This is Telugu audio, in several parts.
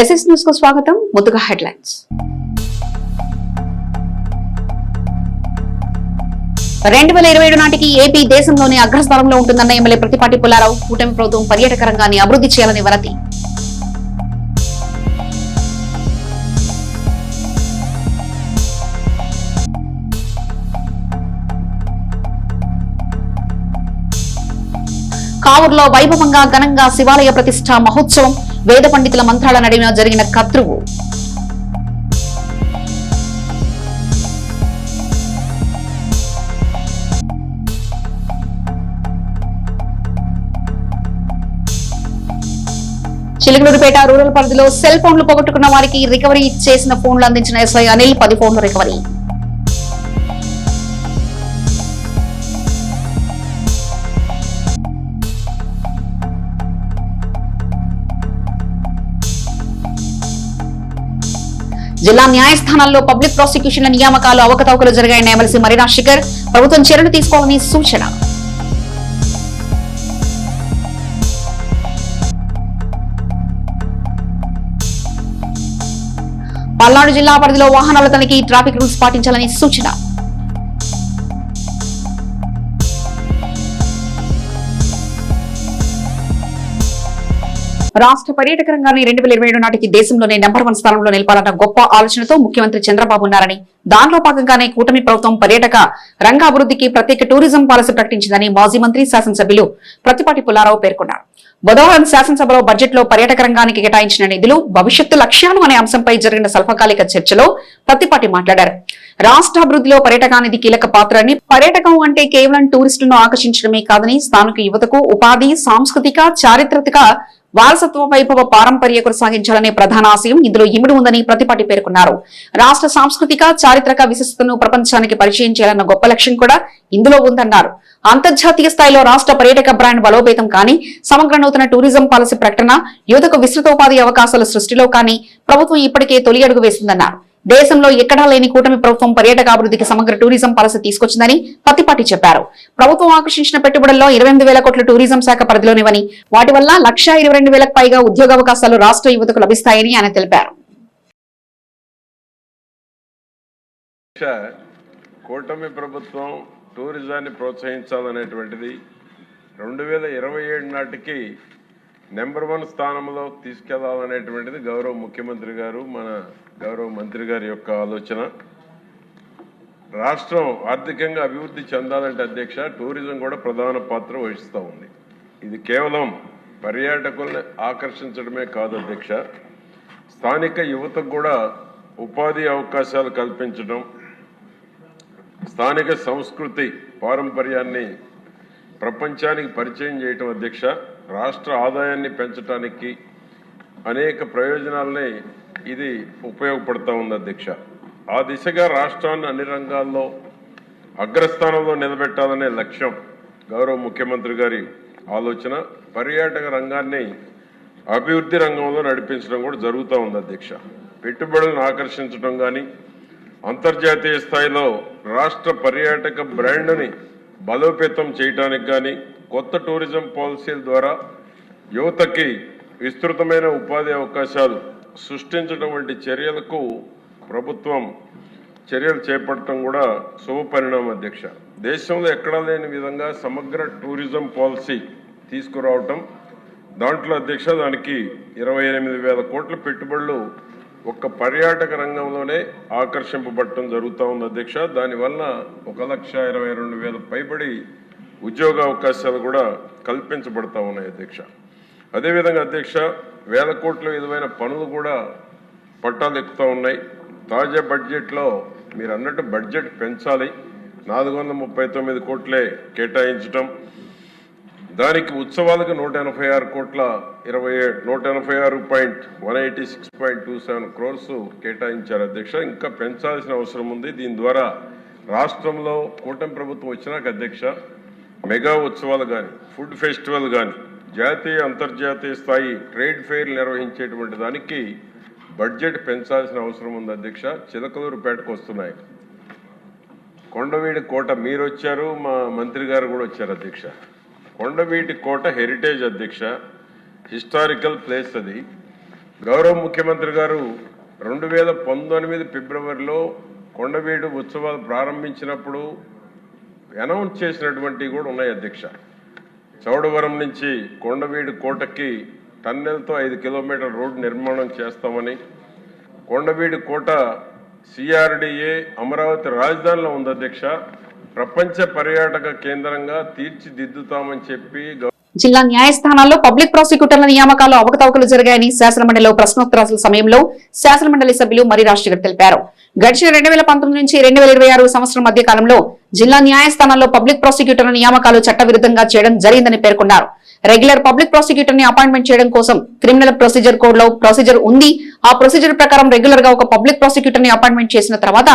ఎస్ఎస్ న్యూస్ కు స్వాగతం. ముందుగా హెడ్లైన్స్. 2027 నాటికి ఏపీ దేశంలోనే అగ్రస్థానంలో ఉంటుందన్న ఎమ్మెల్యే ప్రతిపాటి పుల్లారావు. కూటమి ప్రభుత్వం పర్యాటక రంగాన్ని అభివృద్ధి చేయాలని వరతి. కావూరులో వైభవంగా ఘనంగా శివాలయ ప్రతిష్ఠా మహోత్సవం. వేద పండితుల మంత్రాల నడుమ జరిగిన కత్రువు. చిలుకలూరుపేట రూరల్ పరిధిలో సెల్ ఫోన్లు పోగొట్టుకున్న వారికి రికవరీ చేసిన ఫోన్లు అందించిన ఎస్ఐ అనిల్. 10 ఫోన్లు రికవరీ. జిల్లా న్యాయస్థానాల్లో పబ్లిక్ ప్రాసిక్యూషన్ల నియామకాలు అవకతవకలు జరిగాయన్న ఎమ్మెల్సీ మరీనా శిఖర్. ప్రభుత్వం చర్యలు తీసుకోవాలని సూచన. పల్నాడు జిల్లా పరిధిలో వాహనాల తనిఖీ, ట్రాఫిక్ రూల్స్ పాటించాలని సూచన. రాష్ట్ర పర్యాటక రంగాన్ని 2027 నాటికి దేశంలోనే నెంబర్ 1 స్థానంలో నిలపాలన్న గొప్ప ఆలోచనతో ముఖ్యమంత్రి చంద్రబాబు ఉన్నారని, దానిలో భాగంగానే కూటమి ప్రభుత్వం పర్యాటక రంగ అభివృద్ధికి ప్రత్యేక టూరిజం పాలసీ ప్రకటించిందని మాజీ మంత్రి శాసనసభ్యులు ప్రతిపాటి పుల్లారావు పేర్కొన్నారు. బుధవారం శాసనసభలో బడ్జెట్ లో పర్యాటక రంగానికి కేటాయించిన నిధులు, భవిష్యత్తు లక్ష్యాలు అనే అంశంపై జరిగిన స్వల్పకాలిక చర్చలో ప్రతిపాటి మాట్లాడారు. రాష్ట్ర అభివృద్ధిలో పర్యాటకానికి కీలక పాత్ర అని, పర్యాటకం అంటే కేవలం టూరిస్టులను ఆకర్షించడమే కాదని స్థానిక యువతకు ఉపాధి, సాంస్కృతిక, చారిత్రక వారసత్వ వైభవ పారంపర్య కొనసాగించాలనే ప్రధాన ఆశయం ఇందులో ఇమిడి ఉందని ప్రతిపాటి పేర్కొన్నారు. రాష్ట్ర సాంస్కృతిక, చారిత్రక విశిష్టతను ప్రపంచానికి పరిచయం చేయాలన్న గొప్ప లక్ష్యం కూడా ఇందులో ఉందన్నారు. అంతర్జాతీయ స్థాయిలో రాష్ట్ర పర్యాటక బ్రాండ్ బలోపేతం కానీ, సమగ్ర నూతన టూరిజం పాలసీ ప్రకటన, యువతకు విస్తృత ఉపాధి అవకాశాల సృష్టిలో కానీ ప్రభుత్వం ఇప్పటికే తొలి అడుగు వేసిందన్నారు. దేశంలో ఎక్కడా లేని కూటమి ప్రభుత్వం పర్యాటక అభివృద్ధికి సమగ్ర టూరిజం పాలసీ తీసుకొచ్చిందని పత్తిపాటి చెప్పారు. ప్రభుత్వం ఆకర్షించిన పెట్టుబడుల్లో 28,000 కోట్ల టూరిజం శాఖ పరిధిలోనివని, వాటి వల్ల 122,000కు పైగా ఉద్యోగావకాశాలు రాష్ట్ర యువతకు లభిస్తాయని ఆయన తెలిపారు. కూటమి ప్రభుత్వం టూరిజాన్ని ప్రోత్సహించాలనేటువంటిది 2027 నాటికి నెంబర్ 1 స్థానంలో తీసుకెళ్లాలనేటువంటిది గౌరవ ముఖ్యమంత్రి గారు, మన గౌరవ మంత్రి గారి యొక్క ఆలోచన. రాష్ట్రం ఆర్థికంగా అభివృద్ధి చెందాలంటే అధ్యక్ష, టూరిజం కూడా ప్రధాన పాత్ర వహిస్తూ ఉంది. ఇది కేవలం పర్యాటకుల్ని ఆకర్షించడమే కాదు అధ్యక్ష, స్థానిక యువతకు కూడా ఉపాధి అవకాశాలు కల్పించడం, స్థానిక సంస్కృతి పారంపర్యాన్ని ప్రపంచానికి పరిచయం చేయటం అధ్యక్ష, రాష్ట్ర ఆదాయాన్ని పెంచడానికి అనేక ప్రయోజనాలని ఇది ఉపయోగపడుతూ ఉంది అధ్యక్ష. ఆ దిశగా రాష్ట్రాన్ని అన్ని రంగాల్లో అగ్రస్థానంలో నిలబెట్టాలనే లక్ష్యం గౌరవ ముఖ్యమంత్రి గారి ఆలోచన. పర్యాటక రంగాన్ని అభివృద్ధి రంగంలో నడిపించడం కూడా జరుగుతూ ఉంది అధ్యక్ష. పెట్టుబడులను ఆకర్షించడం కానీ, అంతర్జాతీయ స్థాయిలో రాష్ట్ర పర్యాటక బ్రాండ్ని బలోపేతం చేయడానికి కానీ, కొత్త టూరిజం పాలసీల ద్వారా యువతకి విస్తృతమైన ఉపాధి అవకాశాలు సృష్టించడం వంటి చర్యలకు ప్రభుత్వం చర్యలు చేపట్టడం కూడా శుభ పరిణామం అధ్యక్ష. దేశంలో ఎక్కడా లేని విధంగా సమగ్ర టూరిజం పాలసీ తీసుకురావటం, దాంట్లో అధ్యక్ష దానికి 28,000 కోట్ల పెట్టుబడులు ఒక్క పర్యాటక రంగంలోనే ఆకర్షింపబడటం జరుగుతూ ఉంది అధ్యక్ష. దానివల్ల 1,22,000 పైబడి ఉద్యోగ అవకాశాలు కూడా కల్పించబడతా ఉన్నాయి అధ్యక్ష. అదేవిధంగా అధ్యక్ష, 1,000 కోట్ల విధమైన పనులు కూడా పట్టాలు ఎక్కుతూ ఉన్నాయి. తాజా బడ్జెట్లో మీరు అన్నట్టు బడ్జెట్ పెంచాలి, 439 కోట్లే కేటాయించడం, దానికి ఉత్సవాలకు 186 కోట్ల 186.186.27 crores కేటాయించారు అధ్యక్ష. ఇంకా పెంచాల్సిన అవసరం ఉంది. దీని ద్వారా రాష్ట్రంలో కూటమి ప్రభుత్వం వచ్చినాక అధ్యక్ష, మెగా ఉత్సవాలు కానీ, ఫుడ్ ఫెస్టివల్ కానీ, జాతీయ అంతర్జాతీయ స్థాయి ట్రేడ్ ఫెయిర్ నిర్వహించేటువంటి దానికి బడ్జెట్ పెంచాల్సిన అవసరం ఉంది అధ్యక్ష. చిలకలూరుపేటకు వస్తున్నాయి, కొండవీడి కోట మీరు వచ్చారు, మా మంత్రి గారు కూడా వచ్చారు అధ్యక్ష. కొండవీటి కోట హెరిటేజ్ అధ్యక్ష, హిస్టారికల్ ప్లేస్ అది. గౌరవ ముఖ్యమంత్రి గారు 2019 ఫిబ్రవరిలో కొండవీడు ఉత్సవాలు ప్రారంభించినప్పుడు అనౌన్స్ చేసినటువంటివి కూడా ఉన్నాయి అధ్యక్ష. చౌడవరం నుంచి కొండవీడు కోటకి టన్నెల్తో 5 కిలోమీటర్ల రోడ్డు నిర్మాణం చేస్తామని, కొండవీడు కోట సిఆర్డిఏ అమరావతి రాజధానిలో ఉంది అధ్యక్ష, ప్రపంచ పర్యాటక కేంద్రంగా తీర్చిదిద్దుతామని చెప్పి జిల్లా న్యాయస్థానాల్లో పబ్లిక్ ప్రాసిక్యూటర్ల నియామకాల్లో అవకతవకలు జరిగాయని శాసనమండలిలో ప్రశ్నోత్తరాల సమయంలో శాసనమండలి సభ్యులు మరి రాజశేఖర్ తెలిపారు. గడిచిన 2019 నుంచి 2026 సంవత్సరం మధ్య కాలంలో జిల్లా న్యాయస్థానాల్లో పబ్లిక్ ప్రాసిక్యూటర్ల నియామకాలు చట్టవిరుద్ధంగా చేయడం జరిగిందని పేర్కొన్నారు. రెగ్యులర్ పబ్లిక్ ప్రాసిక్యూటర్ ని అపాయింట్మెంట్ చేయడం కోసం క్రిమినల్ ప్రొసీజర్ కోడ్ లో ప్రొసీజర్ ఉంది. ఆ ప్రొసీజర్ ప్రకారం రెగ్యులర్ గా ఒక పబ్లిక్ ప్రాసిక్యూటర్ ని అపాయింట్మెంట్ చేసిన తర్వాత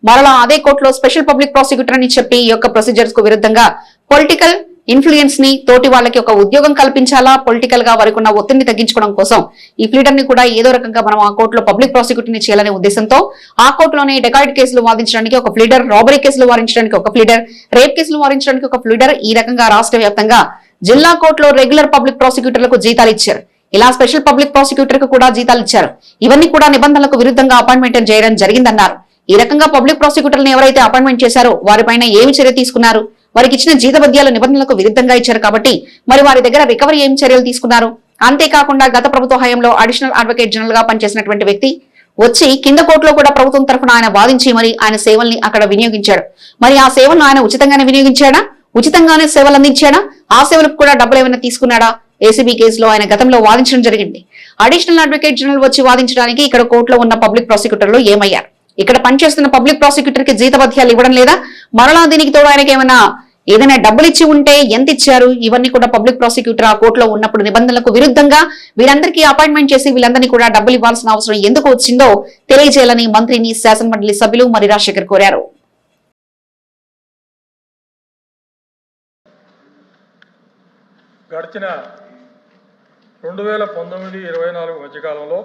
మరలా అదే కోర్టులో స్పెషల్ పబ్లిక్ ప్రాసిక్యూటర్ అని చెప్పి ఈ యొక్క ప్రొసీజర్స్ కు విరుద్ధంగా పొలిటికల్ ఇన్ఫ్లుయెన్స్ ని తోటి వాళ్ళకి ఒక ఉద్యోగం కల్పించాలా, పొలిటికల్ గా వారికి ఉన్న ఒత్తిడిని తగ్గించుకోవడం కోసం ఈ ఫ్లీడర్ ని కూడా ఏదో రకంగా మనం ఆ కోర్టులో పబ్లిక్ ప్రాసిక్యూటర్ ని చేయాలనే ఉద్దేశంతో ఆ కోర్టులోనే డెకాయిడ్ కేసులు వాదించడానికి ఒక ఫ్లీడర్, రాబరీ కేసులు వాదించడానికి ఒక ఫ్లీడర్, రేప్ కేసులు వాదించడానికి ఒక ఫ్లీడర్, ఈ రకంగా రాష్ట్ర వ్యాప్తంగా జిల్లా కోర్టులో రెగ్యులర్ పబ్లిక్ ప్రాసిక్యూటర్లకు జీతాలు ఇచ్చారు. ఇలా స్పెషల్ పబ్లిక్ ప్రాసిక్యూటర్ కు కూడా జీతాలు ఇచ్చారు. ఇవన్నీ కూడా నిబంధనలకు విరుద్ధంగా అపాయింట్మెంట్ చేయడం జరిగిందన్నారు. ఈ రకంగా పబ్లిక్ ప్రాసిక్యూటర్లను ఎవరైతే అపాయింట్మెంట్ చేశారో వారిపైన ఏమి చర్య తీసుకున్నారు? వారికి ఇచ్చిన జీతభత్యాలు నిబంధనలకు విరుద్ధంగా ఇచ్చారు కాబట్టి మరి వారి దగ్గర రికవరీ ఏం చర్యలు తీసుకున్నారు? అంతేకాకుండా గత ప్రభుత్వ హయాంలో అడిషనల్ అడ్వకేట్ జనరల్ గా పనిచేసినటువంటి వ్యక్తి వచ్చి కింద కోర్టులో కూడా ప్రభుత్వం తరఫున ఆయన వాదించి మరి ఆయన సేవల్ని అక్కడ వినియోగించాడు. మరి ఆ సేవలను ఆయన ఉచితంగానే వినియోగించాడా? ఉచితంగానే సేవలు అందించాడా? ఆ సేవలకు కూడా డబ్బులు ఏమైనా తీసుకున్నాడా? ఏసీబీ కేసులో ఆయన గతంలో వాదించడం జరిగింది. అడిషనల్ అడ్వకేట్ జనరల్ వచ్చి వాదించడానికి ఇక్కడ కోర్టులో ఉన్న పబ్లిక్ ప్రాసిక్యూటర్లు ఏమయ్యారు? ఇక్కడ పనిచేస్తున్న పబ్లిక్ ప్రాసిక్యూటర్ కి జీతభత్యాలు ఇవ్వడం లేదా? మరలా దీనికి తోడు ఆయనకి ఏదైనా డబ్బులు ఇచ్చి ఉంటే ఎంత ఇచ్చారు? ఇవన్నీ కూడా పబ్లిక్ ప్రాసిక్యూటర్ ఆ కోర్టులో ఉన్నప్పుడు నిబంధనలకు విరుద్ధంగా వీరందరికీ అపాయింట్మెంట్ చేసి వీళ్ళందరినీ కూడా డబ్బులు ఇవ్వాల్సిన అవసరం ఎందుకు వచ్చిందో తెలియజేయాలని మంత్రిని శాసనమండలి సభ్యులు మరి రాజశేఖర్ కోరారు. గడిచిన 2019-24 మధ్యకాలంలో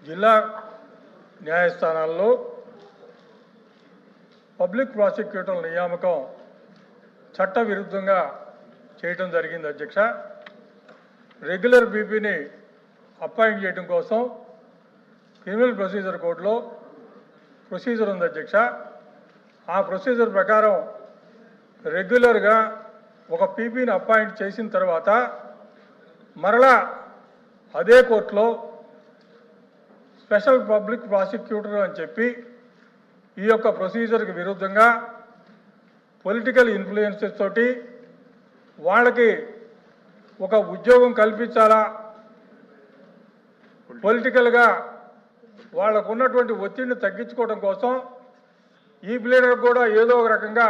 జిల్లా న్యాయస్థానాల్లో పబ్లిక్ ప్రాసిక్యూటర్ల నియామకం చట్ట విరుద్ధంగా చేయడం జరిగింది అధ్యక్ష. రెగ్యులర్ బీపీని అపాయింట్ చేయడం కోసం క్రిమినల్ ప్రొసీజర్ కోడ్లో ప్రొసీజర్ ఉంది అధ్యక్ష. ఆ ప్రొసీజర్ ప్రకారం రెగ్యులర్గా ఒక పీపీని అపాయింట్ చేసిన తర్వాత మరలా అదే కోర్టులో స్పెషల్ పబ్లిక్ ప్రాసిక్యూటర్ అని చెప్పి ఈ యొక్క ప్రొసీజర్కి విరుద్ధంగా పొలిటికల్ ఇన్ఫ్లుయెన్సెస్ తోటి వాళ్ళకి ఒక ఉద్యోగం కల్పించాలా, పొలిటికల్గా వాళ్ళకు ఉన్నటువంటి ఒత్తిడిని తగ్గించుకోవడం కోసం ఈ ప్లేడర్ కూడా ఏదో ఒక రకంగా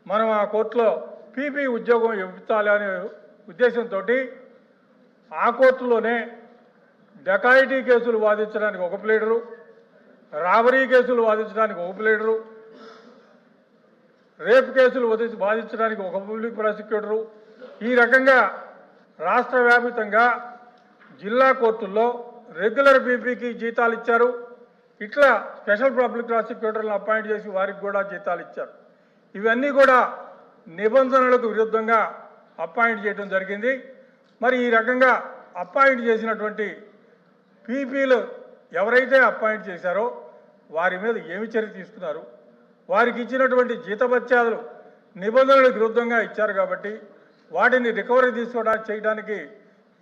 మనం ఆ కోర్టులో పీపీ ఉద్యోగం ఇవ్వాలి అనే ఉద్దేశంతో ఆ కోర్టులోనే డకాయిటీ కేసులు వాదించడానికి ఒక ప్లేడరు, రాబరీ కేసులు వాదించడానికి ఒక ప్లేడరు, రేప్ కేసులు వాదించడానికి ఒక పబ్లిక్ ప్రాసిక్యూటరు, ఈ రకంగా రాష్ట్ర వ్యాపితంగా జిల్లా కోర్టుల్లో రెగ్యులర్ బీపీకి జీతాలు ఇచ్చారు. ఇట్లా స్పెషల్ పబ్లిక్ ప్రాసిక్యూటర్లను అపాయింట్ చేసి వారికి కూడా జీతాలు ఇచ్చారు. ఇవన్నీ కూడా నిబంధనలకు విరుద్ధంగా అపాయింట్ చేయడం జరిగింది. మరి ఈ రకంగా అపాయింట్ చేసినటువంటి పీపీలు ఎవరైతే అపాయింట్ చేశారో వారి మీద ఏమి చర్య తీసుకున్నారు? వారికి ఇచ్చినటువంటి జీతభత్యాలు నిబంధనలకు విరుద్ధంగా ఇచ్చారు కాబట్టి వాటిని రికవరీ చేయడానికి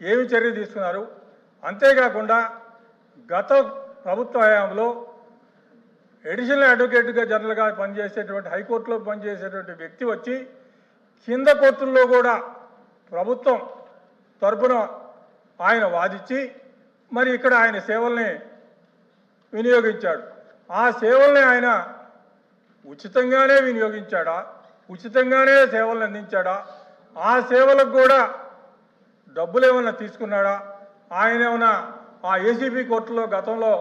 ఏమి చర్య తీసుకున్నారు? అంతేకాకుండా గత ప్రభుత్వ హయాంలో అడిషనల్ అడ్వకేట్గా జనరల్గా పనిచేసేటువంటి హైకోర్టులో పనిచేసేటువంటి వ్యక్తి వచ్చి కింద కోర్టుల్లో కూడా ప్రభుత్వం తరపున ఆయన వాదించి మరి ఇక్కడ ఆయన సేవల్ని వినియోగించాడు. ఆ సేవల్ని ఆయన ఉచితంగానే వినియోగించాడా, ఉచితంగానే సేవలను అందించాడా, ఆ సేవలకు కూడా డబ్బులు ఏమైనా తీసుకున్నాడా? ఆయన ఏమైనా ఆ ఏసీబీ కోర్టులో గతంలో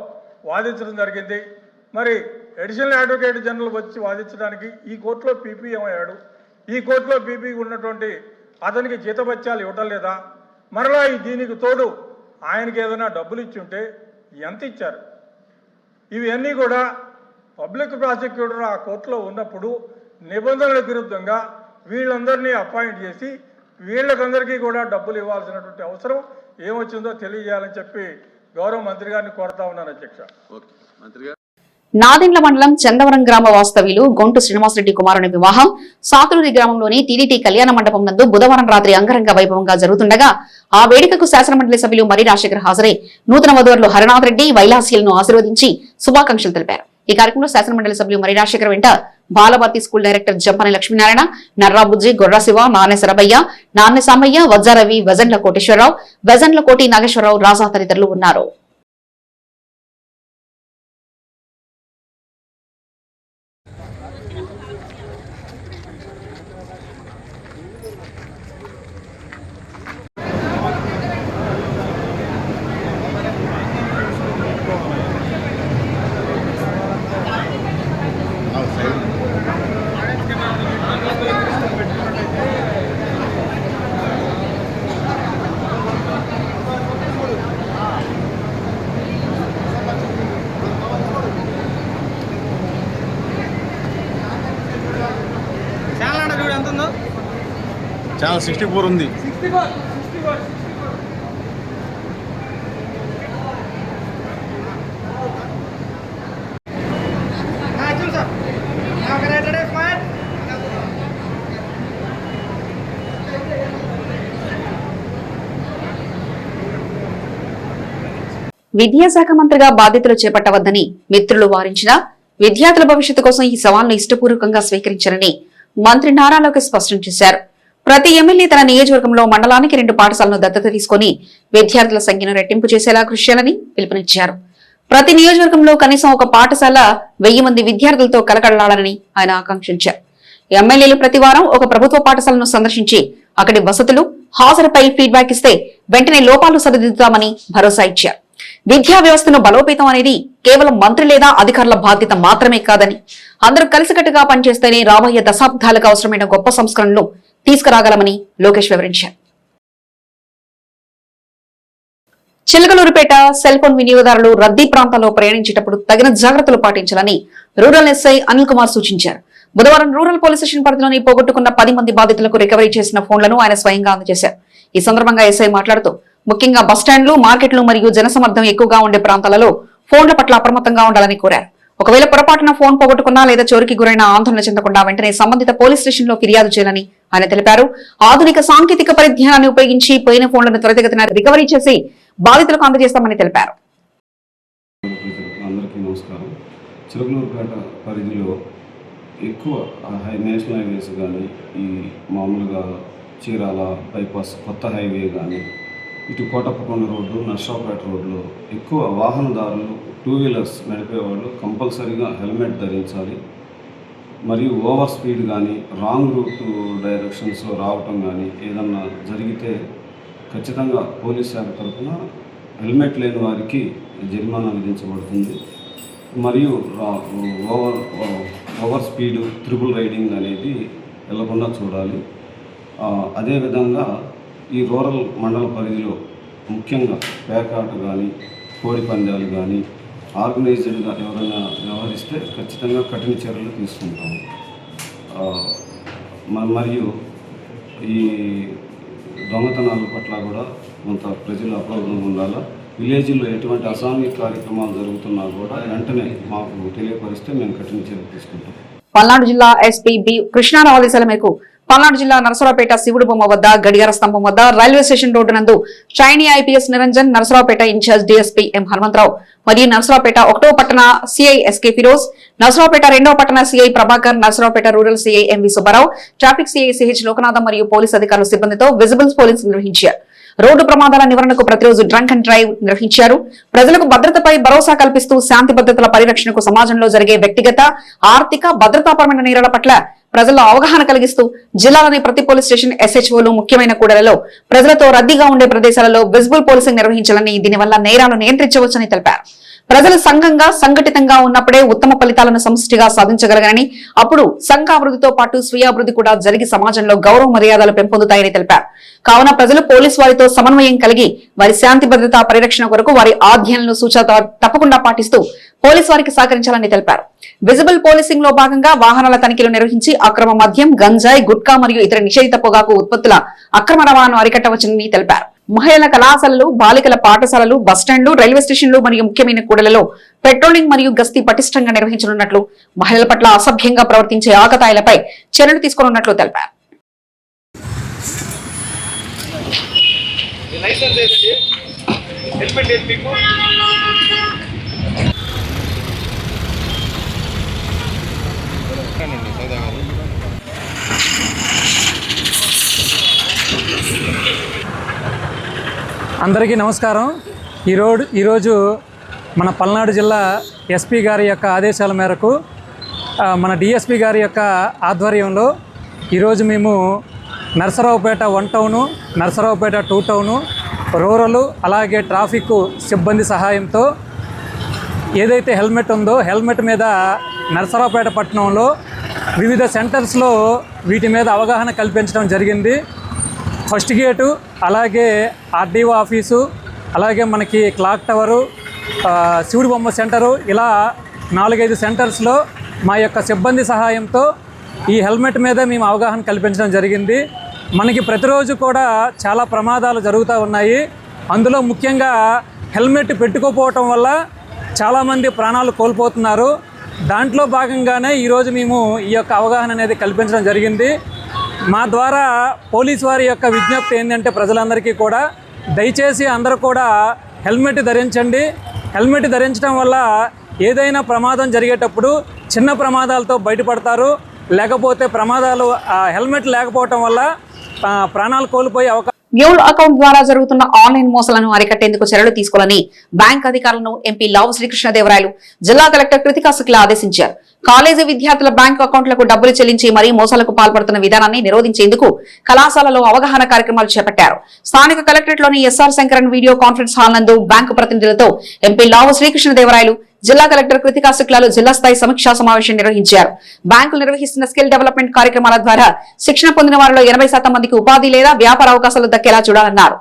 వాదించడం జరిగింది. మరి అడిషనల్ అడ్వకేట్ జనరల్ వచ్చి వాదించడానికి ఈ కోర్టులో పీపీ ఏమయ్యాడు? ఈ కోర్టులో పీపీ ఉన్నటువంటి అతనికి జీతభత్యాలు ఇవ్వటం లేదా? మరలా దీనికి తోడు ఆయనకి ఏదైనా డబ్బులు ఇచ్చి ఉంటే ఎంత ఇచ్చారు? ఇవన్నీ కూడా పబ్లిక్ ప్రాసిక్యూటర్ ఆ కోర్టులో ఉన్నప్పుడు నిబంధనలకు విరుద్ధంగా వీళ్ళందరినీ అపాయింట్ చేసి వీళ్ళకందరికీ కూడా డబ్బులు ఇవ్వాల్సినటువంటి అవసరం ఏమొచ్చిందో తెలియజేయాలని చెప్పి గౌరవ మంత్రి గారిని కోరుతా ఉన్నాను అధ్యక్ష. నాదెండ్ల మండలం చందవరం గ్రామ వాస్తవ్యులు గొంటు శ్రీనివాసరెడ్డి కుమారుని వివాహం సాతులూరి గ్రామంలోని టీడీటీ కళ్యాణ మండపం నందు బుధవారం రాత్రి అంగరంగ వైభవంగా జరుగుతుండగా ఆ వేడుకకు శాసనమండలి సభ్యులు మరి రాజశేఖర్ హాజరై నూతన వధువులు హరనాథ్ రెడ్డి వైలాసిలను ఆశీర్వదించి శుభాకాంక్షలు తెలిపారు. ఈ కార్యక్రమంలో శాసనమండలి సభ్యులు మరి రాజశేఖర్ వెంట బాలభారతి స్కూల్ డైరెక్టర్ జంపని లక్ష్మీనారాయణ, నర్రాబుజ్జి, గొర్రశివ, నాన్నె సరబయ్య, నాన్నె సామయ్య, వజ్జారవి, వెజండ్ల కోటేశ్వరరావు, వెజండ్ల కోటి నాగేశ్వరరావు, రాజా తదితరులు ఉన్నారు. ఛానల్ 64 ఉంది. విద్యాశాఖ మంత్రిగా బాధ్యతలు చేపట్టవద్దని మిత్రులు వారించినా విద్యార్థుల భవిష్యత్తు కోసం ఈ సవాల్ను ఇష్టపూర్వకంగా స్వీకరించారని మంత్రి నారా లోకేష్ స్పష్టం చేశారు. ప్రతి ఎమ్మెల్యే తన నియోజకవర్గంలో మండలానికి 2 పాఠశాలను దత్తత తీసుకుని విద్యార్థుల సంఖ్యను రెట్టింపు చేసేలా కృషి చేయాలని పిలుపునిచ్చారు. ప్రతి నియోజకవర్గంలో కనీసం ఒక పాఠశాల 1000 మంది విద్యార్థులతో కలకడలాడాలని ఆయన ఆకాంక్షించారు. ఎమ్మెల్యేలు ప్రతి వారం ఒక ప్రభుత్వ పాఠశాలను సందర్శించి అక్కడి వసతులు, హాజరుపై ఫీడ్బ్యాక్ ఇస్తే వెంటనే లోపాలు సరిదిద్దుతామని భరోసా ఇచ్చారు. విద్యా వ్యవస్థను బలోపేతం అనేది కేవలం మంత్రి లేదా అధికారుల బాధ్యత మాత్రమే కాదని, అందరూ కలిసికట్టుగా పనిచేస్తేనే రాబోయే దశాబ్దాలకు అవసరమైన గొప్ప సంస్కరణలు తీసుకురాగలమని లోకేష్ వివరించారు. చిలకలూరుపేట సెల్ ఫోన్ వినియోగదారులు రద్దీ ప్రాంతాల్లో ప్రయాణించేటప్పుడు తగిన జాగ్రత్తలు పాటించాలని రూరల్ ఎస్ఐ అనిల్ కుమార్ సూచించారు. బుధవారం రూరల్ పోలీస్ స్టేషన్ పరిధిలోని పోగొట్టుకున్న 10 మంది బాధితులకు రికవరీ చేసిన ఫోన్లను ఆయన స్వయంగా అందజేశారు. ఈ సందర్భంగా ఎస్ఐ మాట్లాడుతూ ముఖ్యంగా బస్టాండ్లు, మార్కెట్లు మరియు జనసమర్థం ఎక్కువగా ఉండే ప్రాంతాలలో ఫోన్ల పట్ల అప్రమత్తంగా ఉండాలని కోరారు. ఒకవేళ పొరపాటున ఫోన్ పోగొట్టుకున్నా లేదా చోరికి గురైన ఆందోళన చెందకుండా వెంటనే సంబంధిత పోలీస్ స్టేషన్ లో ఫిర్యాదు చేయాలని ఆయన తెలిపారు. ఆధునిక సాంకేతిక పరిజ్ఞానాన్ని ఉపయోగించి పోయిన ఫోన్లను త్వరితగతిన రికవరీ చేసి బాధితులకు అందజేస్తామని తెలిపారు. అందరికీ నమస్కారం. చిలకలూరుపేట పరిధిలో ఎక్కువ నేషనల్ హైవేస్ కానీ, ఈ మామూలుగా చీరాల బైపాస్ కొత్త హైవే కానీ, ఇటు కోటప్పకొండ రోడ్డు, నర్సాపేట రోడ్లో ఎక్కువ వాహనదారులు, 2 వీలర్స్ నడిపేవాళ్ళు కంపల్సరీగా హెల్మెట్ ధరించాలి. మరియు ఓవర్ స్పీడ్ కానీ, రాంగ్ రూట్ డైరెక్షన్స్లో రావటం కానీ ఏదన్నా జరిగితే ఖచ్చితంగా పోలీస్ శాఖ తరఫున హెల్మెట్ లేని వారికి జరిమానా విధించబడుతుంది. మరియు ఓవర్ స్పీడ్, త్రిబుల్ రైడింగ్ అనేది వెళ్లకుండా చూడాలి. అదేవిధంగా ఈ రూరల్ మండల పరిధిలో ముఖ్యంగా పేకాట కానీ, కోడి పందాలు కానీ ఆర్గనైజ్డ్గా ఎవరైనా వ్యవహరిస్తే ఖచ్చితంగా కఠిన చర్యలు తీసుకుంటాము. మరియు ఈ దొంగతనాల పట్ల కూడా కొంత ప్రజలు అప్రమత్తంగా ఉండాలా. విలేజ్లో ఎటువంటి అసాంఘిక కార్యక్రమాలు జరుగుతున్నా కూడా వెంటనే మాకు తెలియపరిస్తే మేము కఠిన చర్యలు తీసుకుంటాం. పల్నాడు జిల్లా ఎస్పీ బి కృష్ణారావు ఆదేశాల మేరకు పల్నాడు జిల్లా నరసరావుపేట శివుడు బొమ్మ వద్ద, గడియార స్తంభం వద్ద, రైల్వే స్టేషన్ రోడ్డు నందు trainee IPS Niranjan, Narasaraopet in charge DSP M Hanumantharao మరియు నరసరావుపేట 1వ పట్టణ సిఐ ఎస్కే ఫిరోజ్, నరసరావుపేట 2వ పట్టణ CI Prabhakar, Narasaraopet rural CI MV Subbarao, traffic CI CH Lokanatham మరియు పోలీసు అధికారుల సిబ్బందితో విజిబుల్స్ పోలీసు నిర్వహించారు. రోడ్డు ప్రమాదాల నివారణకు ప్రతిరోజు డ్రంక్ అండ్ డ్రైవ్ నిర్వహించారు. ప్రజలకు భద్రతపై భరోసా కల్పిస్తూ శాంతి భద్రతల పరిరక్షణకు సమాజంలో జరిగే వ్యక్తిగత, ఆర్థిక, భద్రతాపరమైన నేరాల పట్ల ప్రజల్లో అవగాహన కలిగిస్తూ జిల్లాలోని ప్రతి పోలీస్ స్టేషన్, ఎస్హెచ్ఓలు, ముఖ్యమైన కూడలలో, ప్రజలతో రద్దీగా ఉండే ప్రదేశాలలో విజిబుల్ పోలీసింగ్ నిర్వహించాలని, దీనివల్ల నేరాలు నియంత్రించవచ్చని తెలిపారు. ప్రజలు సంఘంగా, సంఘటితంగా ఉన్నప్పుడే ఉత్తమ ఫలితాలను సమిష్టిగా సాధించగలగని, అప్పుడు సంఘ అభివృద్ధితో పాటు స్వీయ అభివృద్ధి కూడా జరిగి సమాజంలో గౌరవ మర్యాదలు పెంపొందుతాయని తెలిపారు. కావున ప్రజలు పోలీసు వారితో సమన్వయం కలిగి వారి శాంతి భద్రతా పరిరక్షణ కొరకు వారి ఆజ్ఞలను, సూచనలు తప్పకుండా పాటిస్తూ పోలీసు వారికి సహకరించాలని తెలిపారు. విజిబుల్ పోలీసింగ్ లో భాగంగా వాహనాల తనిఖీలు నిర్వహించి అక్రమ మద్యం, గంజాయి, గుట్కా మరియు ఇతర నిషేధిత పొగాకు ఉత్పత్తుల అక్రమ రవాణాను అరికట్టవచ్చని తెలిపారు. మహిళల కళాశాలలు, బాలికల పాఠశాలలు, బస్టాండ్లు, రైల్వే స్టేషన్లు మరియు ముఖ్యమైన కూడళ్లలో పెట్రోలింగ్ మరియు గస్తీ పటిష్టంగా నిర్వహించనున్నట్లు, మహిళల పట్ల అసభ్యంగా ప్రవర్తించే ఆకతాయిలపై చర్యలు తీసుకోనున్నట్లు తెలిపారు. అందరికీ నమస్కారం. ఈరోజు మన పల్నాడు జిల్లా ఎస్పీ గారి యొక్క ఆదేశాల మేరకు మన డిఎస్పీ గారి యొక్క ఆధ్వర్యంలో ఈరోజు మేము Narasaraopet 1 town, Narasaraopet 2 town, rural అలాగే ట్రాఫిక్ సిబ్బంది సహాయంతో ఏదైతే హెల్మెట్ ఉందో హెల్మెట్ మీద నరసరావుపేట పట్టణంలో వివిధ సెంటర్స్లో వీటి మీద అవగాహన కల్పించడం జరిగింది. ఫస్ట్ గేటు, అలాగే ఆర్డీఓ ఆఫీసు, అలాగే మనకి క్లాక్ టవరు, శివుడి బొమ్మ సెంటరు, ఇలా 4-5 సెంటర్స్లో మా యొక్క సిబ్బంది సహాయంతో ఈ హెల్మెట్ మీద మేము అవగాహన కల్పించడం జరిగింది. మనకి ప్రతిరోజు కూడా చాలా ప్రమాదాలు జరుగుతూ ఉన్నాయి. అందులో ముఖ్యంగా హెల్మెట్ పెట్టుకోకపోవటం వల్ల చాలామంది ప్రాణాలు కోల్పోతున్నారు. దాంట్లో భాగంగానే ఈరోజు మేము ఈ యొక్క అవగాహన అనేది కల్పించడం జరిగింది. మా ద్వారా పోలీసు వారి యొక్క విజ్ఞప్తి ఏంటంటే ప్రజలందరికీ కూడా దయచేసి అందరూ కూడా హెల్మెట్ ధరించండి. హెల్మెట్ ధరించడం వల్ల ఏదైనా ప్రమాదం జరిగేటప్పుడు చిన్న ప్రమాదాలతో బయటపడతారు. లేకపోతే ప్రమాదాలు హెల్మెట్ లేకపోవటం వల్ల ప్రాణాలు కోల్పోయే అవకాశం. మ్యూల్ అకౌంట్ ద్వారా జరుగుతున్న ఆన్లైన్ మోసాలను అరికట్టేందుకు చర్యలు తీసుకోవాలని బ్యాంక్ అధికారులను ఎంపీ లావు శ్రీకృష్ణదేవరాయలు జిల్లా కలెక్టర్ కృతికా శుక్లా ఆదేశించారు. కాలేజీ విద్యార్థుల బ్యాంకు అకౌంట్లకు డబ్బులు చెల్లించి మరీ మోసాలకు పాల్పడుతున్న విధానాన్ని నిరోధించేందుకు కళాశాలలో అవగాహన కార్యక్రమాలు చేపట్టారు. స్థానిక కలెక్టరేట్లోని SR Sankaran video conference hall నందు బ్యాంకు ప్రతినిధులతో ఎంపీ లావు శ్రీకృష్ణదేవరాయలు, జిల్లా కలెక్టర్ కృతికా శుక్లాలు జిల్లా స్థాయి సమీక్షా సమావేశం నిర్వహించారు. బ్యాంకులు నిర్వహిస్తున్న స్కిల్ డెవలప్మెంట్ కార్యక్రమాల ద్వారా శిక్షణ పొందిన వారిలో 80% మందికి ఉపాధి లేదా వ్యాపార అవకాశాలు దక్కేలా చూడాలన్నారు.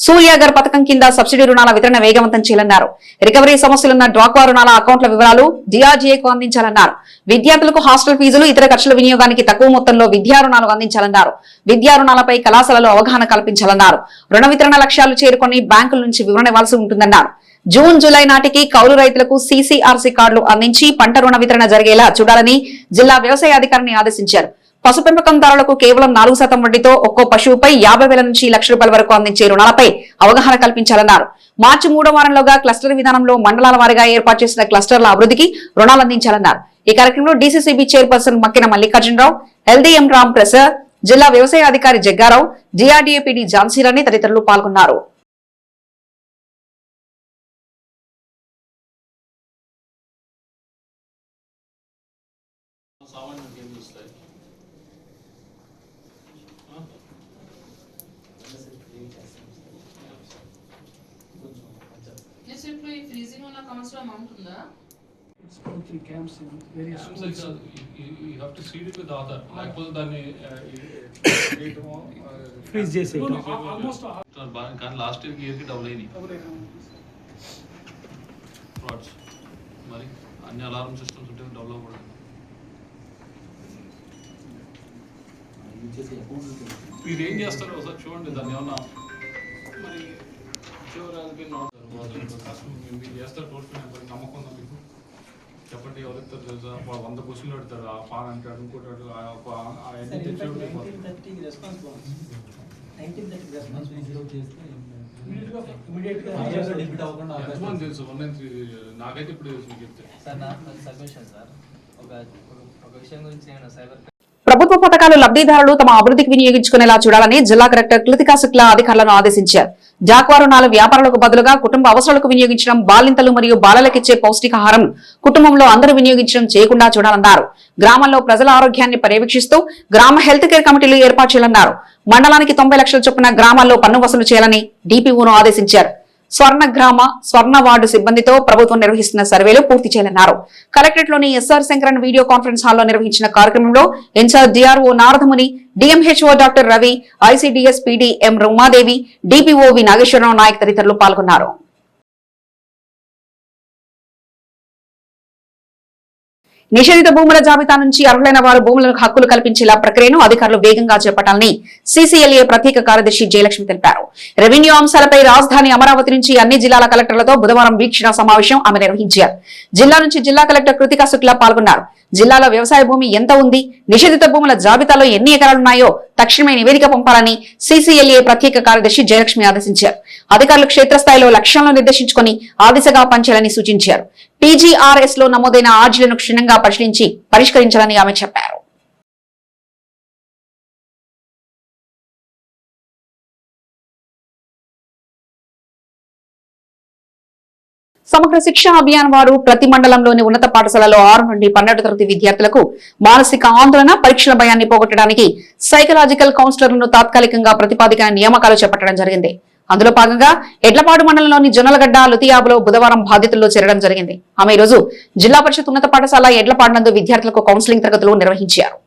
సూర్యాగర్ పథకం కింద సబ్సిడీ రుణాల వితరణ వేగవంతం చేయాలన్నారు. రికవరీ సమస్యలున్న డ్వాక్రా రుణాల అకౌంట్ల వివరాలు DRGAకు అందించాలన్నారు. విద్యార్థులకు హాస్టల్ ఫీజులు, ఇతర ఖర్చుల వినియోగానికి తక్కువ మొత్తంలో విద్యా రుణాలు అందించాలన్నారు. విద్యా రుణాలపై కళాశాలలో అవగాహన కల్పించాలన్నారు. రుణ వితరణ లక్ష్యాలు చేరుకొని బ్యాంకుల నుంచి వివరణ ఇవ్వాల్సి ఉంటుందన్నారు. జూన్, జూలై నాటికి కౌలు రైతులకు CCRC కార్డులు అందించి పంట రుణ వితరణ జరిగేలా చూడాలని జిల్లా వ్యవసాయ అధికారిని ఆదేశించారు. పశు పెంపకందారులకు కేవలం 4% వడ్డీతో ఒక్కో పశువుపై 50,000 నుంచి ₹1,00,000 వరకు అందించే రుణాలపై అవగాహన కల్పించాలన్నారు. మార్చి 3వ వారంలోగా క్లస్టర్ విధానంలో మండలాల వారీగా ఏర్పాటు చేసిన క్లస్టర్ల అభివృద్ధికి రుణాలు అందించాలన్నారు. ఈ కార్యక్రమంలో DCCB chairperson Makkina Mallikarjunarao, LDM Ram Prasad, జిల్లా వ్యవసాయ అధికారి జగ్గారావు, DRDA PD ఝాన్సీరాణి తదితరులు పాల్గొన్నారు. freezing on accounts amount ఉందా? It's 2-3 camps in various schools. You have to seed it with Aadhaar. లేకపోతే దాన్ని Freeze చేసి ఆల్మోస్ట్ కానీ లాస్ట్ ఇయర్కి డబుల్ అయినాయి ఫ్రాడ్స్. మరి అన్ని అలారం సిస్టమ్స్ ఉంటే డబుల్ అవ్వకూడదు. మీరు ఏం చేస్తారో ఒకసారి చూడండి. దాన్ని ఏమన్నా మరి మీరు చేస్తారు టోటల్ నమ్మకం ఉందా మీకు? చెప్పండి, ఎవరు ఇస్తారు తెలుసా? 100 క్వశ్చన్లు పెడతారు. ఆ పాన్ అంటాడు, ఇంకోటాడు, తెలుసు 193. నాకైతే ఇప్పుడు తెలుసు మీకు చెప్తే. ప్రభుత్వ పథకాలు లబ్ధిదారులు తమ అభివృద్ధికి వినియోగించుకునేలా చూడాలని జిల్లా కలెక్టర్ కృతికా శుక్లా అధికారులను ఆదేశించారు. డ్వాక్రా రుణాలు వ్యాపారాలకు బదులుగా కుటుంబ అవసరాలకు వినియోగించడం, బాలింతలు మరియు బాలలకిచ్చే పౌష్టికాహారం కుటుంబంలో అందరూ వినియోగించడం చేయకుండా చూడాలన్నారు. గ్రామంలో ప్రజల ఆరోగ్యాన్ని పర్యవేక్షిస్తూ గ్రామ హెల్త్ కేర్ కమిటీలు ఏర్పాటు చేయాలన్నారు. మండలానికి 90 లక్షల చొప్పున గ్రామాల్లో పన్ను వసూలు చేయాలని DPOను ఆదేశించారు. స్వర్ణ గ్రామ, స్వర్ణ వార్డు సిబ్బందితో ప్రభుత్వం నిర్వహిస్తున్న సర్వేలు పూర్తి చేయాలన్నారు. కలెక్టరేట్లోని ఎస్ఆర్ శంకరన్ వీడియో కాన్ఫరెన్స్ హాల్లో నిర్వహించిన కార్యక్రమంలో incharge DRO Naradamuni, DMHO doctor Ravi, ICDS PD M రుమాదేవి, DPO వి నాగేశ్వరరావు నాయక్ తదితరులు పాల్గొన్నారు. నిషేధిత భూముల జాబితా నుంచి అర్హులైన వారు భూములకు హక్కులు కల్పించేలా ప్రక్రియను అధికారులు వేగంగా చేపట్టాలని సీసీఎల్ఏ ప్రత్యేక కార్యదర్శి జయలక్ష్మి తెలిపారు. రెవెన్యూ అంశాలపై రాజధాని అమరావతి నుంచి అన్ని జిల్లాల కలెక్టర్లతో బుధవారం వీక్షణ సమావేశం ఆమె నిర్వహించారు. జిల్లా నుంచి జిల్లా కలెక్టర్ కృతికా శుక్లా పాల్గొన్నారు. జిల్లాలో వ్యవసాయ భూమి ఎంత ఉంది, నిషేధిత భూముల జాబితాలో ఎన్ని ఎకరాలున్నాయో తక్షణమే నివేదిక పంపాలని సీసీఎల్ఏ ప్రత్యేక కార్యదర్శి జయలక్ష్మి ఆదేశించారు. అధికారులు క్షేత్రస్థాయిలో లక్ష్యాలను నిర్దేశించుకుని ఆ దిశగా పనిచేయాలని సూచించారు. టీజీఆర్ఎస్ లో నమోదైన ఆర్జీలను క్షుణ్ణంగా పరిశీలించి పరిష్కరించాలని ఆమె చెప్పారు. సమగ్ర శిక్ష అభియాన్ వారు ప్రతి మండలంలోని ఉన్నత పాఠశాలలో 6 నుండి 12 తరగతి విద్యార్థులకు మానసిక ఆందోళన, పరీక్షల భయాన్ని పోగొట్టడానికి సైకలాజికల్ కౌన్సిలర్లను తాత్కాలికంగా ప్రతిపాదిక నియామకాలు చేపట్టడం జరిగింది. అందులో భాగంగా ఎడ్లపాడు మండలంలోని జొన్నలగడ్డ లుతియాబులో బుధవారం బాధ్యతల్లో చేరడం జరిగింది. ఆమె ఈ రోజు జిల్లా పరిషత్ ఉన్నత పాఠశాల ఎడ్లపాడు నందు విద్యార్థులకు కౌన్సిలింగ్ తరగతులు నిర్వహించారు.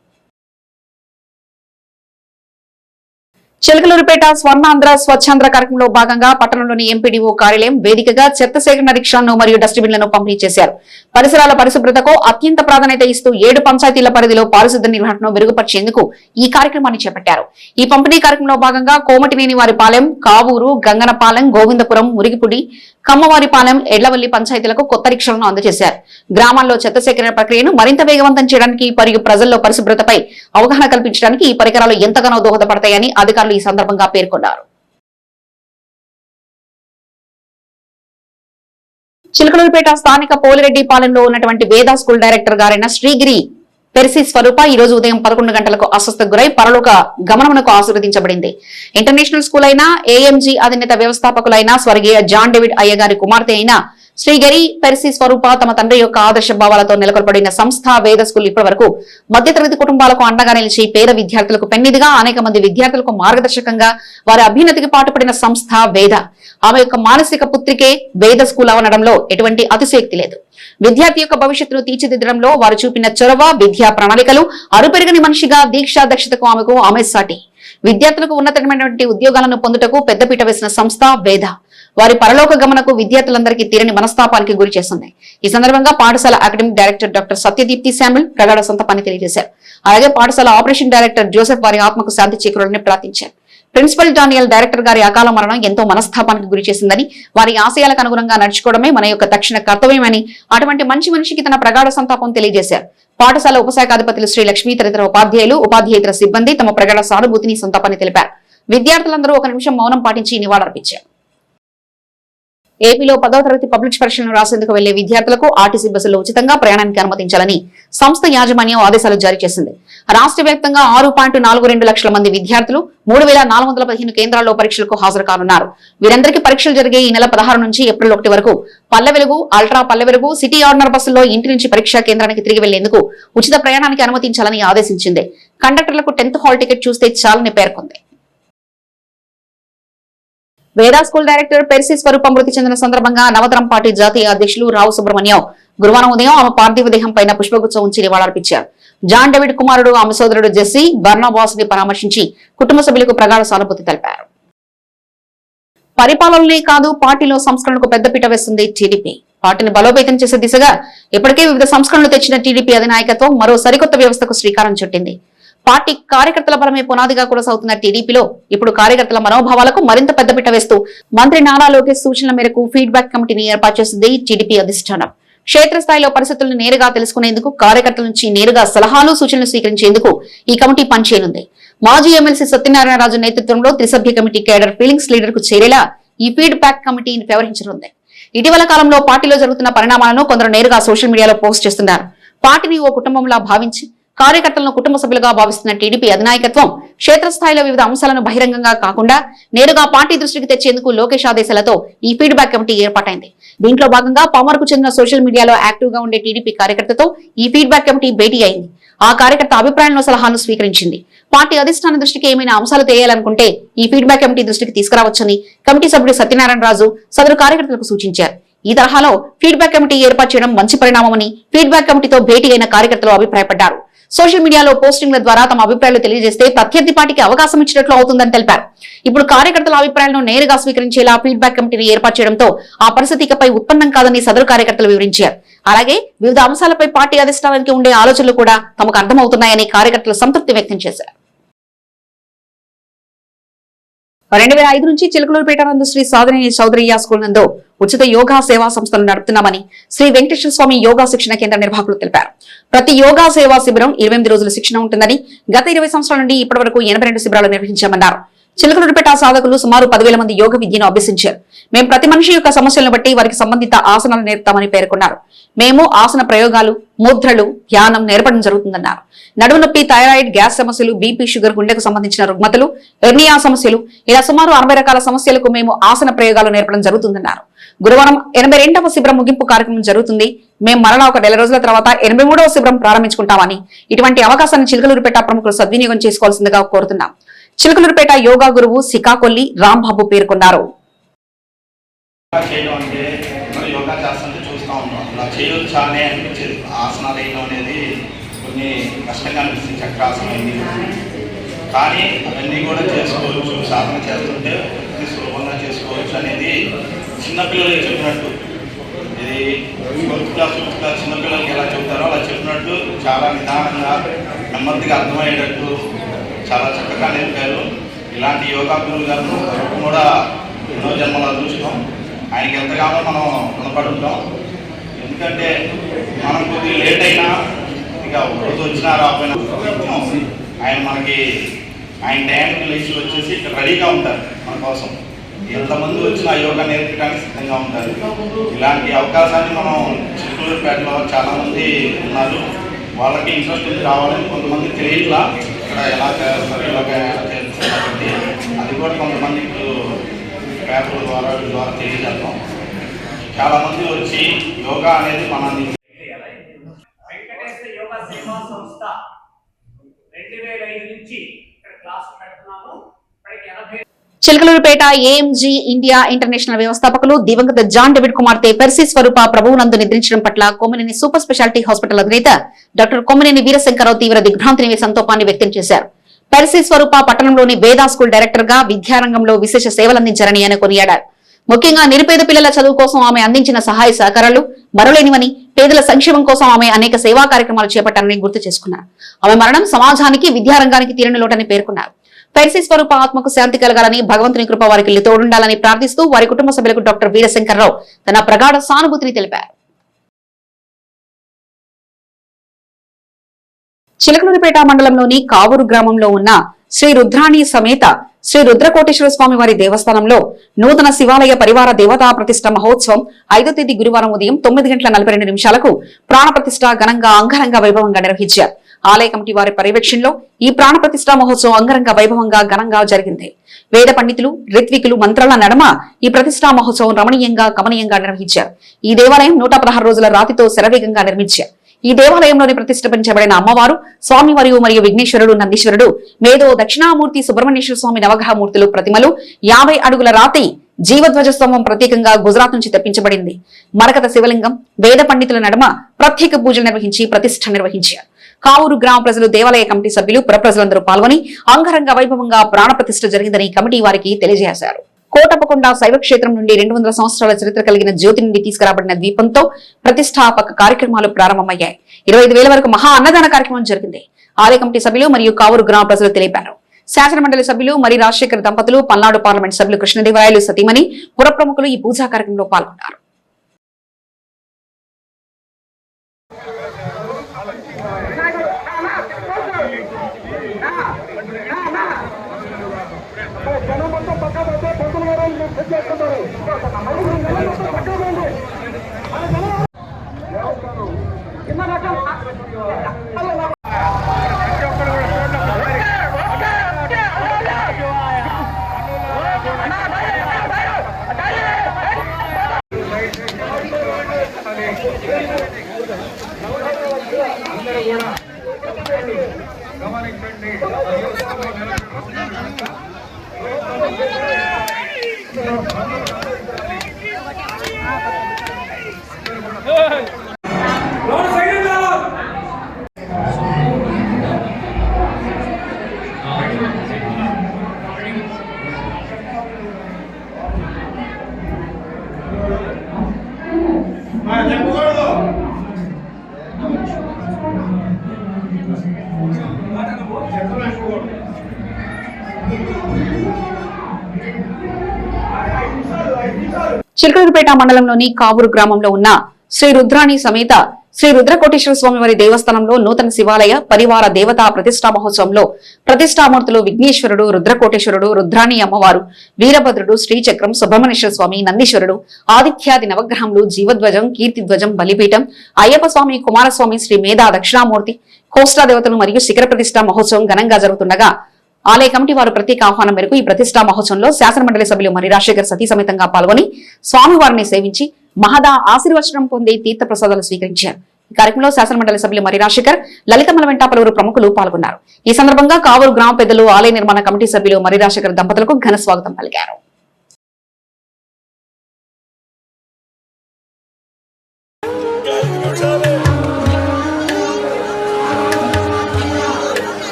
చిలకలూరుపేట స్వర్ణాంధ్ర స్వచ్ఛాంధ్ర కార్యక్రమంలో భాగంగా పట్టణంలోని ఎంపీడీఓ కార్యాలయం వేదికగా చెత్త సేకరణ రిక్షాలను మరియు డస్ట్బిన్లను పంపిణీ చేశారు. పరిసరాల పరిశుభ్రతకు అత్యంత ప్రాధాన్యత ఇస్తూ 7 పంచాయతీల పరిధిలో పారిశుద్ధ్య నిర్వహణను మెరుగుపరిచేందుకు ఈ కార్యక్రమాన్ని చేపట్టారు. ఈ పంపిణీ కార్యక్రమంలో భాగంగా కోమటినేని వారిపాలెం, కావూరు, గంగనపాలెం, గోవిందపురం, మురిగిపుడి, కమ్మవారిపాలెం, ఎడ్లవల్లి పంచాయతీలకు కొత్త రిక్షాలను అందజేశారు. గ్రామాల్లో చెత్త సేకరణ ప్రక్రియను మరింత వేగవంతం చేయడానికి మరియు ప్రజల్లో పరిశుభ్రతపై అవగాహన కల్పించడానికి ఈ పరికరాలు ఎంతగానో దోహదపడతాయని అధికారులు ఈ సందర్భంగా పేర్కొన్నారు. చిలకలూరుపేట స్థానిక పోలిరెడ్డిపాలెంలో ఉన్నటువంటి వేదా స్కూల్ డైరెక్టర్ గారైన శ్రీగిరి పెర్సి స్వరూప ఈ రోజు ఉదయం 11 గంటలకు అస్వస్థకు గురై పరలోక గమనమునకు ఆశీర్వదించబడింది. ఇంటర్నేషనల్ స్కూల్ అయిన ఏఎంజీ అధినేత వ్యవస్థాపకులైన స్వర్గీయ జాన్ డేవిడ్ అయ్యగారి కుమార్తె అయిన శ్రీగిరి పెర్సి స్వరూప తమ తండ్రి యొక్క ఆదర్శ భావాలతో నెలకొల్పబడిన సంస్థ వేద స్కూల్ ఇప్పటి వరకు మధ్యతరగతి కుటుంబాలకు అండగా నిలిచి పేద విద్యార్థులకు పెన్నిదిగా, అనేక మంది విద్యార్థులకు మార్గదర్శకంగా వారి అభ్యున్నతికి పాటుపడిన సంస్థ వేద. ఆమె యొక్క మానసిక పుత్రికే వేద స్కూల్ అవనడంలో ఎటువంటి అతిశయోక్తి లేదు. విద్యార్థి యొక్క భవిష్యత్తును తీర్చిదిద్దడంలో వారు చూపిన చొరవ, విద్యా ప్రణాళికలు, అరుపెరగని మనిషిగా దీక్షా దక్షతకు ఆమె సాటి. విద్యార్థులకు ఉన్నతమైనటువంటి ఉద్యోగాలను పొందుటకు పెద్దపీట వేసిన సంస్థ వేద వారి పరలోక గమనకు విద్యార్థులందరికీ తీరని మనస్తాపానికి గురి చేస్తుంది. ఈ సందర్భంగా పాఠశాల అకాడమిక్ డైరెక్టర్ డాక్టర్ సత్యదీప్తి శామ్యుల్ ప్రగాఢ సంతాపాన్ని తెలియజేశారు. అలాగే పాఠశాల ఆపరేషన్ డైరెక్టర్ జోసెఫ్ వారి ఆత్మకు శాంతి చేకూరాలని ప్రార్థించారు. ప్రిన్సిపల్ డానియల్ డైరెక్టర్ గారి అకాల మరణం ఎంతో మనస్తాపానికి గురి చేసిందని, వారి ఆశయాలకు అనుగుణంగా నడుచుకోవడమే మన యొక్క తక్షణ కర్తవ్యమని, అటువంటి మంచి మనిషికి తన ప్రగాఢ సంతాపం తెలియజేశారు. పాఠశాల ఉపశాఖాధిపతులు శ్రీ లక్ష్మీ తదితర ఉపాధ్యాయులు, ఉపాధ్యాయేతర సిబ్బంది తమ ప్రగాఢ సానుభూతిని, సంతాపాన్ని తెలిపారు. విద్యార్థులందరూ 1 నిమిషం మౌనం పాటించి నివాళులర్పించారు. ఏపీలో 10వ తరగతి పబ్లిక్ పరీక్షలను రాసేందుకు వెళ్లే విద్యార్థులకు ఆర్టీసీ బస్సుల్లో ఉచితంగా ప్రయాణానికి అనుమతించాలని సంస్థ యాజమాన్యం ఆదేశాలు జారీ చేసింది. రాష్ట్ర వ్యాప్తంగా 6.42 లక్షల మంది విద్యార్థులు 3415 కేంద్రాల్లో పరీక్షలకు హాజరు కానున్నారు. వీరందరికీ పరీక్షలు జరిగే ఈ నెల 16 నుంచి ఏప్రిల్ 1 వరకు Palle Velugu, ultra Palle Velugu, city ordinary బస్సుల్లో ఇంటి నుంచి పరీక్షా కేంద్రానికి తిరిగి వెళ్లేందుకు ఉచిత ప్రయాణానికి అనుమతించాలని ఆదేశించింది. కండక్టర్లకు 10th హాల్ టికెట్ చూస్తే చాలని పేర్కొంది. వేదా స్కూల్ డైరెక్టర్ పెర్సి స్వరూప మృతి చెందిన సందర్భంగా నవతరం పార్టీ జాతీయ అధ్యక్షులు రావు సుబ్రహ్మణ్యం గురువారం ఉదయం ఆమె పార్థివ దేహం పైన పుష్పగుచ్చం ఉంచి నివాళులర్పించారు. జాన్ డేవిడ్ కుమారుడు, ఆమె సోదరుడు జెస్సీ బర్నాబాస్ ని పరామర్శించి కుటుంబ సభ్యులకు ప్రగాఢ సానుభూతి తెలిపారు. పరిపాలనలే కాదు, పార్టీలో సంస్కరణకు పెద్దపీట వేస్తుంది టీడీపీ. పార్టీని బలోపేతం చేసే దిశగా ఇప్పటికే వివిధ సంస్కరణలు తెచ్చిన టీడీపీ అధినాయకత్వం మరో సరికొత్త వ్యవస్థకు శ్రీకారం చుట్టింది. పార్టీ కార్యకర్తల బలమే పునాదిగా కొనసాగుతున్న టీడీపీలో ఇప్పుడు కార్యకర్తల మనోభావాలకు మరింత పెద్దపీట వేస్తూ మంత్రి నారా లోకేష్ సూచనల మేరకు ఫీడ్బ్యాక్ కమిటీని ఏర్పాటు చేసింది టీడీపీ అధిష్టానం. క్షేత్రస్థాయిలో పరిస్థితులను నేరుగా తెలుసుకునేందుకు, కార్యకర్తల నుంచి నేరుగా సలహాలు, సూచనలు స్వీకరించేందుకు ఈ కమిటీ పనిచేయనుంది. మాజీ ఎమ్మెల్సీ సత్యనారాయణరాజు నేతృత్వంలో త్రిసభ్య కమిటీ కేడర్ ఫీలింగ్స్ లీడర్ కు చేరేలా ఈ ఫీడ్బ్యాక్ కమిటీ వ్యవహరించనుంది. ఇటీవల కాలంలో పార్టీలో జరుగుతున్న పరిణామాలను కొందరు నేరుగా సోషల్ మీడియాలో పోస్ట్ చేస్తున్నారు. పార్టీని ఓ కుటుంబంలా భావించి కార్యకర్తలను కుటుంబ సభ్యులుగా భావిస్తున్న టీడీపీ అధినాయకత్వం క్షేత్రస్థాయిలో వివిధ అంశాలను బహిరంగంగా కాకుండా నేరుగా పార్టీ దృష్టికి తెచ్చేందుకు లోకేష్ ఆదేశాలతో ఈ ఫీడ్బ్యాక్ కమిటీ ఏర్పాటైంది. దీంట్లో భాగంగా పామర్కు చెందిన సోషల్ మీడియాలో యాక్టివ్ గా ఉండే టీడీపీ కార్యకర్తతో ఈ ఫీడ్బ్యాక్ కమిటీ భేటీ అయింది. ఆ కార్యకర్త అభిప్రాయాలను, సలహాలను స్వీకరించింది. పార్టీ అధిష్టాన దృష్టికి ఏమైనా అంశాలు తెలియాలనుకుంటే ఈ ఫీడ్బ్యాక్ కమిటీ దృష్టికి తీసుకురావచ్చని కమిటీ సభ్యుడు సత్యనారాయణరాజు సదరు కార్యకర్తలకు సూచించారు. ఈ తరహాలో ఫీడ్బ్యాక్ కమిటీ ఏర్పాటు చేయడం మంచి పరిణామమని ఫీడ్బ్యాక్ కమిటీతో భేటీ అయిన కార్యకర్తలు అభిప్రాయపడ్డారు. సోషల్ మీడియాలో పోస్టింగ్ల ద్వారా తమ అభిప్రాయాలు తెలియజేస్తే ప్రత్యర్థి పార్టీకి అవకాశం ఇచ్చినట్లు అవుతుందని తెలిపారు. ఇప్పుడు కార్యకర్తల అభిప్రాయాలను నేరుగా స్వీకరించేలా ఫీడ్బ్యాక్ కమిటీని ఏర్పాటు చేయడంతో ఆ పరిస్థితి ఇకపై ఉత్పన్నం కాదని సదరు కార్యకర్తలు వివరించారు. అలాగే వివిధ అంశాలపై పార్టీ అధిష్టానానికి ఉండే ఆలోచనలు కూడా తమకు అర్థమవుతున్నాయని కార్యకర్తలు సంతృప్తి వ్యక్తం చేశారు. 2005 నుంచి చిలకలూరుపేట నందు శ్రీ సాధనేని చౌదరియా స్కూల్ నందు ఉచిత యోగా సేవా సంస్థలు నడుపుతున్నామని శ్రీ వెంకటేశ్వర స్వామి యోగా శిక్షణ కేంద్ర నిర్వాహకులు తెలిపారు. ప్రతి యోగా సేవా శిబిరం 28 రోజుల శిక్షణ ఉంటుందని, గత 20 సంవత్సరాల నుండి ఇప్పటి వరకు 82 శిబిరాలు నిర్వహించామన్నారు. చిలకలూరుపేట సాధకులు సుమారు 10,000 మంది యోగ విద్యను అభ్యసించారు. మేము ప్రతి మనిషి యొక్క సమస్యలను బట్టి వారికి సంబంధిత ఆసనాలు నేర్పుతామని పేర్కొన్నారు. మేము ఆసన ప్రయోగాలు, ముద్రలు, ధ్యానం నేర్పడం జరుగుతుందన్నారు. నడుము నొప్పి, థైరాయిడ్, గ్యాస్ సమస్యలు, బీపీ, షుగర్, గుండెకు సంబంధించిన రుగ్మతలు, ఎర్నియా సమస్యలు ఇలా సుమారు 60 రకాల సమస్యలకు మేము ఆసన ప్రయోగాలు నేర్పడం జరుగుతుందన్నారు. గురువారం 82వ శిబిరం ముగింపు కార్యక్రమం జరుగుతుంది. మేము మరలా ఒక నెల రోజుల తర్వాత 83వ శిబిరం ప్రారంభించుకుంటామని, ఇటువంటి అవకాశాన్ని చిలకలూరుపేట ప్రముఖులు సద్వినియోగం చేసుకోవాల్సిందిగా కోరుతున్నాం. చిలకలూరుపేట యోగా గురువు సికాకొల్లి రాంబాబు పేర్కొన్నారు. చేయొచ్చా అనే అనిపించేది. ఆసనాలు వేయడం అనేది కొన్ని కష్టంగా అనిపిస్తుంది, చక్రాసనం కానీ అవన్నీ కూడా చేసుకోవచ్చు. సాధన చేస్తుంటే ఇది సులభంగా చేసుకోవచ్చు అనేది చిన్నపిల్లలకి చెప్పినట్టు, ఇది 4th క్లాస్ 5th క్లాస్ చిన్నపిల్లలకి ఎలా చెప్తారో అలా చెప్పినట్టు చాలా నిదానంగా నెమ్మదిగా అర్థమయ్యేటట్టు చాలా చక్కగా నేర్పారు. ఇలాంటి యోగా గురువు గారు కూడా ఎన్నో జన్మల అదృష్టం. ఆయనకి ఎంతగానో మనం రుణపడుతాం. ఎందుకంటే మనం కొద్దిగా లేట్ అయినా ఇక రోజు వచ్చినా రాకపోయినా ఆయన మనకి ఆయన టైంకి లేచి వచ్చేసి ఇక్కడ రెడీగా ఉంటారు మన కోసం. ఎంతమంది వచ్చినా యోగా నేర్పడానికి సిద్ధంగా ఉంటారు. ఇలాంటి అవకాశాన్ని మనం చిలకలూరుపేటలో చాలామంది ఉన్నారు. వాళ్ళకి ఇంట్రెస్ట్ ఉంది రావాలని, కొంతమంది తెలియట్లా ఇక్కడ ఎలా చేస్తారు, యోగా ఎలా చేస్తారు కాబట్టి అది కూడా కొంతమందికి పేపర్ల ద్వారా తెలియజేద్దాం. చాలా మంది వచ్చి యోగా అనేది మనల్ని వెంకటేశ్వర యోగా సేవా సంస్థ 2005 నుంచి ఇక్కడ క్లాస్ పెడుతున్నాము. చిలకలూరుపేట ఏఎంజీ ఇండియా ఇంటర్నేషనల్ వ్యవస్థాపకులు దివంగత జాన్ డేవిడ్ కుమార్తె పెర్సీ స్వరూప ప్రభువునందు నిద్రించడం పట్ల కొమ్మినేని సూపర్ స్పెషాలిటీ హాస్పిటల్ అధినేత డాక్టర్ కొమ్మినేని వీరశంకరరావు తీవ్ర దిగ్భ్రాంతిని సంతోపాన్ని వ్యక్తం చేశారు. పెర్సీ స్వరూప పట్టణంలోని వేదా స్కూల్ డైరెక్టర్ గా విద్యారంగంలో విశేష సేవలందించారని ఆయన కొనియాడారు. ముఖ్యంగా నిరుపేద పిల్లల చదువు కోసం ఆమె అందించిన సహాయ సహకారాలు మరులేనివని, పేదల సంక్షేమం కోసం ఆమె అనేక సేవా కార్యక్రమాలు చేపట్టారని గుర్తు చేసుకున్నారు. ఆమె మరణం సమాజానికి, విద్యారంగానికి తీరని లోటని పేర్కొన్నారు. పెర్సీ స్వరూప ఆత్మకు శాంతి కలగాలని, భగవంతుని కృప వారికి తోడుండాలని ప్రార్థిస్తూ వారి కుటుంబ సభ్యులకు డాక్టర్ వీరశంకరరావు తన ప్రగాఢ సానుభూతిని తెలిపారు. చిలకలూరుపేట మండలంలోని కావూరు గ్రామంలో ఉన్న శ్రీ రుద్రాణి సమేత శ్రీ రుద్రకోటేశ్వర స్వామి వారి దేవస్థానంలో నూతన శివాలయ పరివార దేవతా ప్రతిష్ట మహోత్సవం 5వ తేదీ గురువారం ఉదయం 9:42 ప్రాణప్రతిష్ఠ ఘనంగా అంగరంగ వైభవంగా నిర్వహించారు. ఆలయ కమిటీ వారి పర్యవేక్షణలో ఈ ప్రాణప్రతిష్ఠ మహోత్సవం అంగరంగ వైభవంగా ఘనంగా జరిగింది. వేద పండితులు, రిత్వికులు మంత్రాల నడమ ఈ ప్రతిష్ఠా మహోత్సవం రమణీయంగా కమనీయంగా నిర్వహించారు. ఈ దేవాలయం 116 రోజుల రాతితో శరవేగంగా నిర్మించారు. ఈ దేవాలయంలోని ప్రతిష్ఠించబడిన అమ్మవారు, స్వామివారు మరియు విఘ్నేశ్వరుడు, నందీశ్వరుడు, మేధో దక్షిణామూర్తి, సుబ్రహ్మణ్యేశ్వర స్వామి నవగ్రహమూర్తులు ప్రతిమలు, 50 అడుగుల రాతి జీవధ్వజ స్తంభం ప్రత్యేకంగా గుజరాత్ నుంచి తెప్పించబడింది. మరకత శివలింగం, వేద పండితుల నడమ ప్రత్యేక పూజలు నిర్వహించి ప్రతిష్ఠ నిర్వహించారు. కావూరు గ్రామ ప్రజలు, దేవాలయ కమిటీ సభ్యులు, పురప్రజలందరూ పాల్గొని అంగరంగ వైభవంగా ప్రాణ ప్రతిష్ఠ జరిగిందని కమిటీ వారికి తెలియజేశారు. కోటపకొండ శైవక్షేత్రం నుండి 200 సంవత్సరాల చరిత్ర కలిగిన జ్యోతి నుండి తీసుకురాబడిన దీపంతో ప్రతిష్టాపక కార్యక్రమాలు ప్రారంభమయ్యాయి. 25,000 వరకు మహా అన్నదాన కార్యక్రమం జరిగింది. ఆలయ కమిటీ సభ్యులు మరియు కావూరు గ్రామ ప్రజలు తెలిపారు. శాసన మండలి సభ్యులు మరి రాజశేఖర్ దంపతులు, పల్నాడు పార్లమెంట్ సభ్యులు కృష్ణదేవరాయలు సతీమణి, పుర ప్రముఖులు ఈ పూజా కార్యక్రమంలో పాల్గొన్నారు. చెప్పకూడదు. చిలకలూరుపేట మండలంలోని కావూరు గ్రామంలో ఉన్న శ్రీ రుద్రాణి సమేత శ్రీ రుద్రకోటేశ్వర స్వామి వారి దేవస్థానంలో నూతన శివాలయ పరివార దేవతా ప్రతిష్టా మహోత్సవంలో ప్రతిష్టామూర్తులు విఘ్నేశ్వరుడు, రుద్రకోటేశ్వరుడు, రుద్రాణి అమ్మవారు, వీరభద్రుడు, శ్రీచక్రం, సుబ్రహ్మణ్యేశ్వర స్వామి, నందీశ్వరుడు, ఆదిత్యాది నవగ్రహములు, జీవధ్వజం, కీర్తిధ్వజం, బలిపీఠం, అయ్యప్ప స్వామి, కుమారస్వామి, శ్రీ మేధా దక్షిణామూర్తి, కోష్టాదేవతలు మరియు శిఖర ప్రతిష్టా మహోత్సవం ఘనంగా జరుగుతుండగా ఆలయ కమిటీ వారు ప్రత్యేక ఆహ్వానం మేరకు ఈ ప్రతిష్టా మహోత్సవంలో శాసనమండలి సభ్యులు మరి రాజశేఖర్ సతీ సమేతంగా పాల్గొని స్వామివారిని సేవించి మహదా ఆశీర్వచనం పొంది తీర్థ ప్రసాదాలు స్వీకరించారు. ఈ కార్యక్రమంలో శాసనమండలి సభ్యులు మరి రాజశేఖర్, లలితమ్మల వెంట పలువురు ప్రముఖులు పాల్గొన్నారు. ఈ సందర్భంగా కావూరు గ్రామ పెద్దలు, ఆలయ నిర్మాణ కమిటీ సభ్యులు మరి రాజశేఖర్ దంపతులకు ఘన స్వాగతం పలికారు.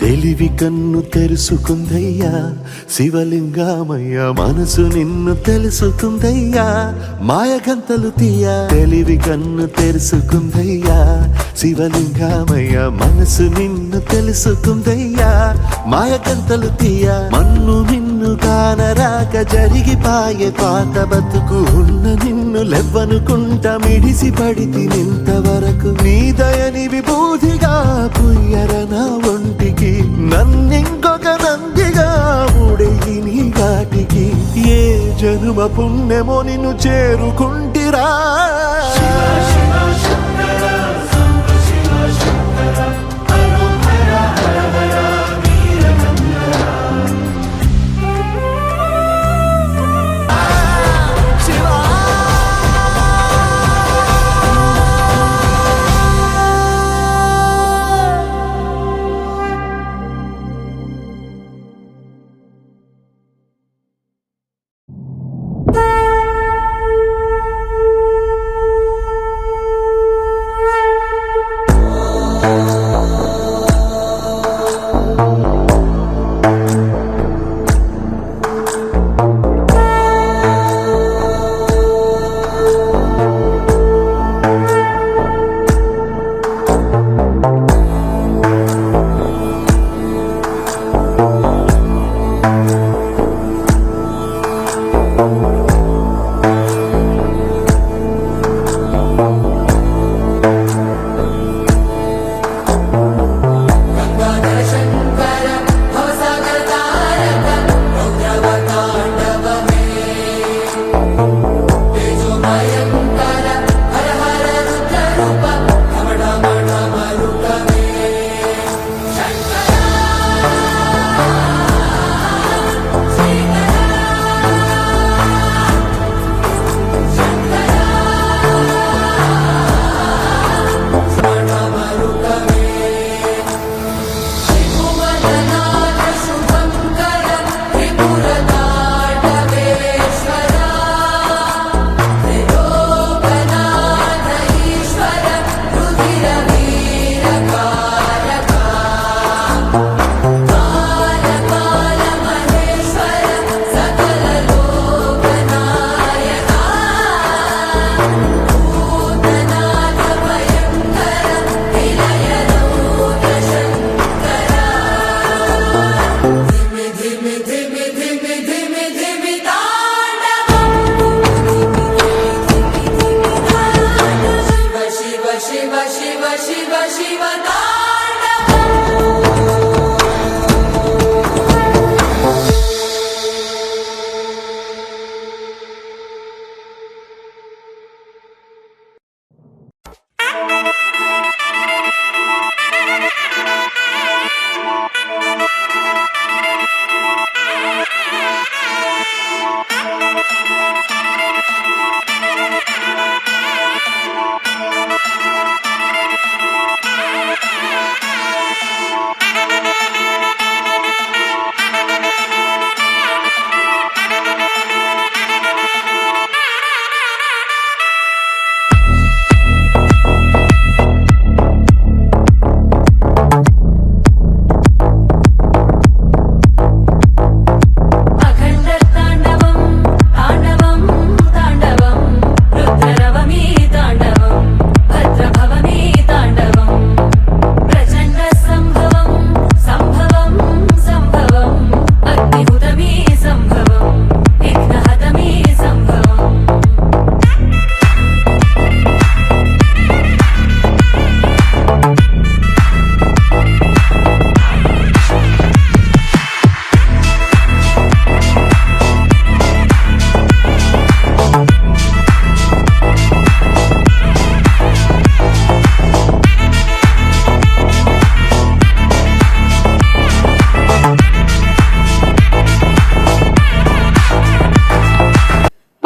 తెలివి కన్ను తెరుసుకుందయ్యా శివలింగమయ్య, మనసు నిన్ను తెలుసుకుందయ్యా మాయగంతలు తీయ. తెలివి కన్ను తెరుసుకుందయ్యా శివలింగమయ్య, మనసు నిన్ను తెలుసుకుందయ్యా మాయగంతలు తీయ. మన్ను నిన్ను కానరాక జరిగిపాయే పాత బతుకు, ఉన్న నిన్ను లెవ్వనుకుంటా మిడిసి పడితి నింతవరకు. నీ దయని విభూతిగా పుయ్యరన ఒంటికి, నన్నింకొక నందిగా ఉడయి నీ ఘాటికి. ఏ జనుమ పుణ్యమో నిన్ను చేరుకుంటిరా.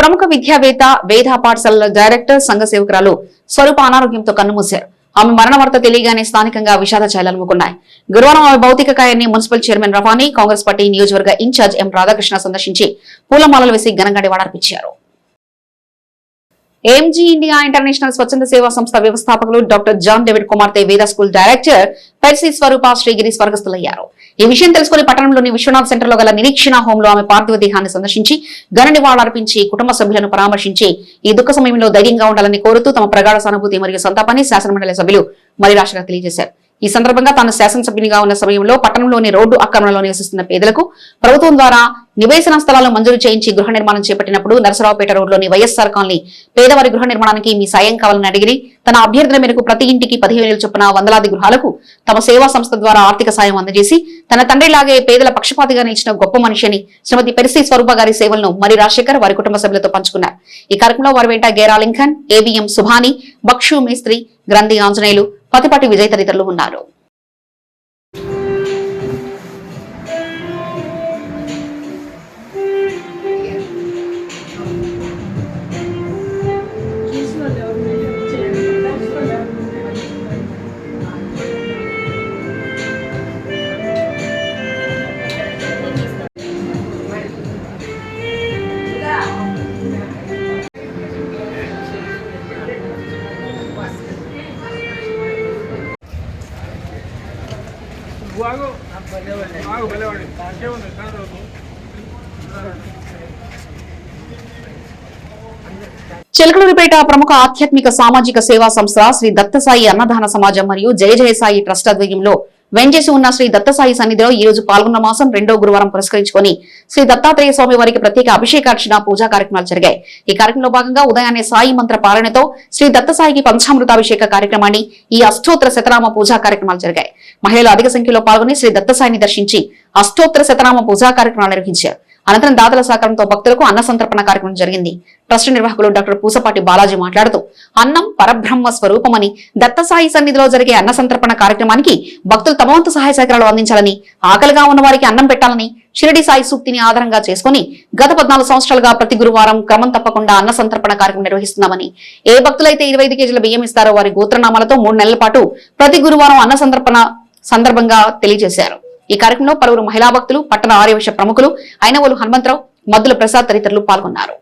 ప్రముఖ విద్యావేత్త వేద పాఠశాలల డైరెక్టర్ సంఘ సేవకురాలు స్వరూప అనారోగ్యంతో కన్నుమూశారు. ఆమె మరణ వార్త తెలియగానే స్థానికంగా విషాద ఛాయలు అలుముకున్నాయి. గురువారం ఆమె భౌతిక కాయాన్ని మున్సిపల్ చైర్మన్ రవానీ, కాంగ్రెస్ పార్టీ నియోజకవర్గ ఇన్ఛార్జ్ ఎం రాధాకృష్ణ సందర్శించి పూలమాలలు వేసి ఘనంగా నివాళులర్పించారు. ఎంజీ ఇండియా ఇంటర్నేషనల్ స్వచ్ఛంద సేవా సంస్థ వ్యవస్థాపకులు డాక్టర్ జాన్ డేవిడ్ కుమార్తె వేద స్కూల్ డైరెక్టర్ పెర్సీ స్వరూప శ్రీగిరి స్వర్గస్థులయ్యారు. ఈ విషయం తెలుసుకుని పట్టణంలోని విశ్వనాథ్ సెంటర్ లో గల నిరీక్షణ హోమ్ లో ఆమె పార్థివ దేహాన్ని సందర్శించి ఘన నివాళులర్పించి కుటుంబ సభ్యులను పరామర్శించి ఈ దుఃఖ సమయంలో ధైర్యంగా ఉండాలని కోరుతూ తమ ప్రగాఢ సానుభూతి మరియు సంతాపాన్ని శాసనమండలి సభ్యులు మరిరాశగా తెలియజేశారు. ఈ సందర్భంగా తాను శాసనసభ్యునిగా ఉన్న సమయంలో పట్టణంలోని రోడ్డు ఆక్రమణలో నివసిస్తున్న పేదలకు ప్రభుత్వం ద్వారా నివేశన స్థలాలు మంజూరు చేయించి గృహ నిర్మాణం చేపట్టినప్పుడు నరసరావుపేట రోడ్లోని వైఎస్ఆర్ కాలనీ పేదవారి గృహ నిర్మాణానికి మీ సాయం కావాలని అడిగి తన అభ్యర్థన మేరకు ప్రతి ఇంటికి 15,000 చొప్పున వందలాది గృహాలకు తమ సేవా సంస్థ ద్వారా ఆర్థిక సాయం అందజేసి తన తండ్రిలాగే పేదల పక్షపాతిగా నిలిచిన గొప్ప మనిషిని శ్రీమతి పెర్సీ స్వరూప గారి సేవలను మరి రాజశేఖర్ వారి కుటుంబ సభ్యులతో పంచుకున్నారు. ఈ కార్యక్రమంలో వారి వెంట గేరా లింకన్, ఏబిఎం సుభాని, బక్షు మేస్త్రి, గ్రంథి ఆంజనేయులు, పతిపాటి విజయ్ తదితరులు ఉన్నారు. చిలకలూరిపేట ప్రముఖ ఆధ్యాత్మిక సామాజిక సేవా సంస్థ శ్రీ దత్తసాయి అన్నదాన సమాజం మరియు జయ జయ సాయి ట్రస్ట్ ఆధ్వర్యంలో వెంచేసి ఉన్న శ్రీ దత్తసాయి సన్నిధిలో ఈ రోజు పాల్గొన్న మాసం 2వ గురువారం పురస్కరించుకుని శ్రీ దత్తాత్రేయ స్వామి వారికి ప్రత్యేక అభిషేకార్చన పూజా కార్యక్రమాలు జరిగాయి. ఈ కార్యక్రమంలో భాగంగా ఉదయాన్నే సాయి మంత్ర పాలనతో శ్రీ దత్తసాయికి పంచామృతాభిషేక కార్యక్రమాన్ని ఈ అష్టోత్తర శతనామ పూజా కార్యక్రమాలు జరిగాయి. మహిళలు అధిక సంఖ్యలో పాల్గొని శ్రీ దత్తసాయిని దర్శించి అష్టోత్తర శతనామ పూజా కార్యక్రమాలు నిర్వహించారు. అనంతరం దాతల సహకారంతో భక్తులకు అన్న సంతర్పణ కార్యక్రమం జరిగింది. ట్రస్ట్ నిర్వాహకులు డాక్టర్ పూసపాటి బాలాజీ మాట్లాడుతూ అన్నం పరబ్రహ్మ స్వరూపమని దత్తసాయి సన్నిధిలో జరిగే అన్న సంతర్పణ కార్యక్రమానికి భక్తులు తమ వంతు సహాయ సహకారాలు అందించాలని, ఆకలిగా ఉన్న వారికి అన్నం పెట్టాలని షిరిడి సాయి సూక్తిని ఆధారంగా చేసుకుని గత 14 సంవత్సరాలుగా ప్రతి గురువారం క్రమం తప్పకుండా అన్న సంతర్పణ కార్యక్రమం నిర్వహిస్తున్నామని, ఏ భక్తులైతే 25 కేజీల బియ్యం ఇస్తారో వారి గోత్రనామాలతో 3 నెలల పాటు ప్రతి గురువారం అన్న సంతర్పణ సందర్భంగా తెలియజేశారు. ఈ కార్యక్రమంలో పలువురు మహిళా భక్తులు, పట్టణ ఆర్యవైశ్య ప్రముఖులు, అయినవోలు హనుమంతరావు, మద్దుల ప్రసాద్ తదితరులు పాల్గొన్నారు.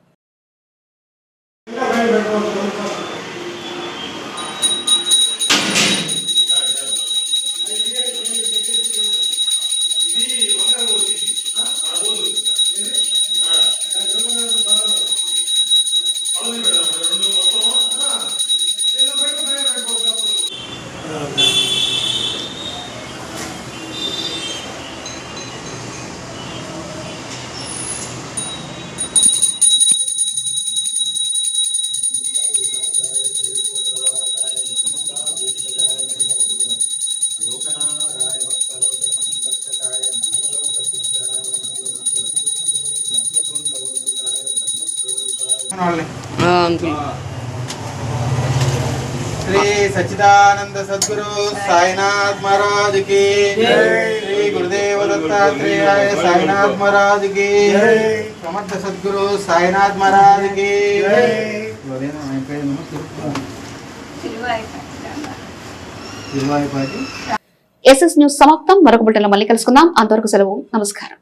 श्री सच्चिदानंद सद्गुरु साईनाथ महाराज की श्री गुरुदेव दत्तात्रेय साईनाथ महाराज की समर्थ सद्गुरु साईनाथ महाराज की SS న్యూస్ సమాప్తం. మరొక బులెటిన్లో మళ్ళీ కలుసుకుందాం. అంతవరకు సెలవు. నమస్కారం.